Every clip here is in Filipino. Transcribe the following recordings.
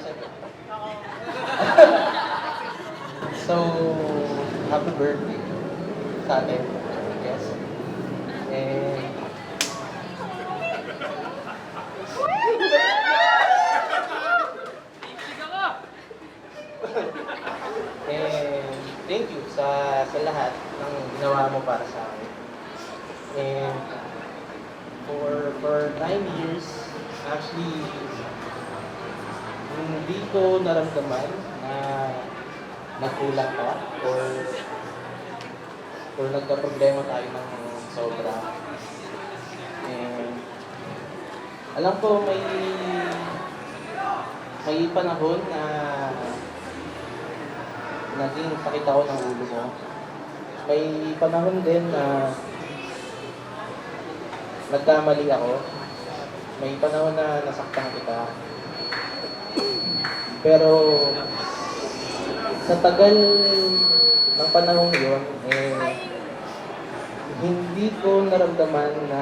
sagot. So, happy birthday sa atin, I guess. And, and thank you sa lahat ng ginawa mo para sa akin. And for 9 years, actually, hindi ko naramdaman na nagkulang ka or nagka-problema tayo ng sobra. And alam ko may panahon na naging sakit ako ng ulo mo. May panahon din na nagkamali ako. May panahon na nasaktan kita. Pero sa tagal ng panahon yun, hindi ko naramdaman na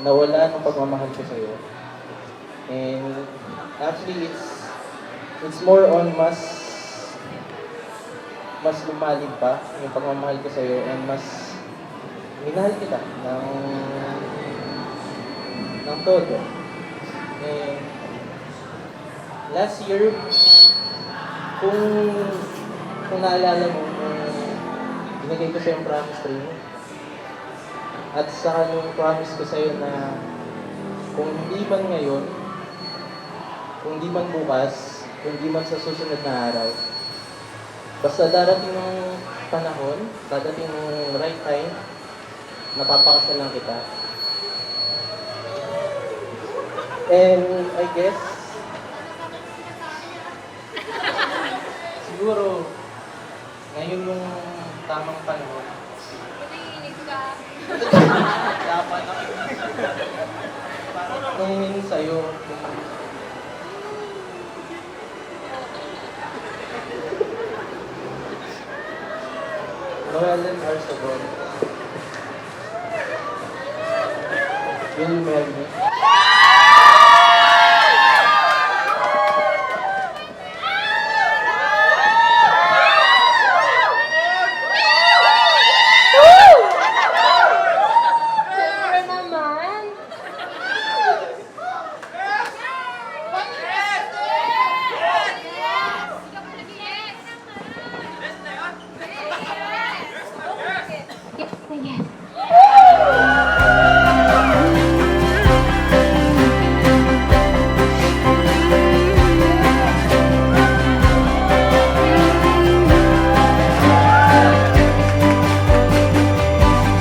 nawala ng pagmamahal ko sa'yo. And actually, it's more on mas lumalim pa yung pagmamahal ko sa'yo and mas minahal kita ng todo. And last year, kung naalala mo, binigay ko sa'yo yung promise ring. At saka nung promise ko sa'yo na kung hindi man ngayon, kung hindi man bukas, kung hindi man sa susunod na araw, basta darating ng panahon, darating ng right time, napapakasal lang kita. And I guess, siguro, ngayon yung tamang panahon. Pag-iinig ka. Dapat nangingin sa'yo. Noellen Arsagon. Will you marry me? Siyempre naman. Yes.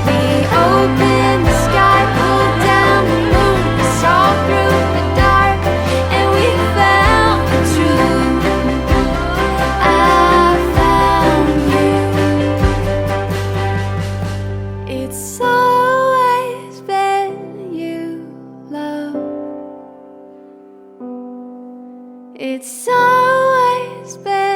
We opened the sky, pulled down the moon, we saw through the dark, and we found the truth. I found you. It's always been you, love. It's always been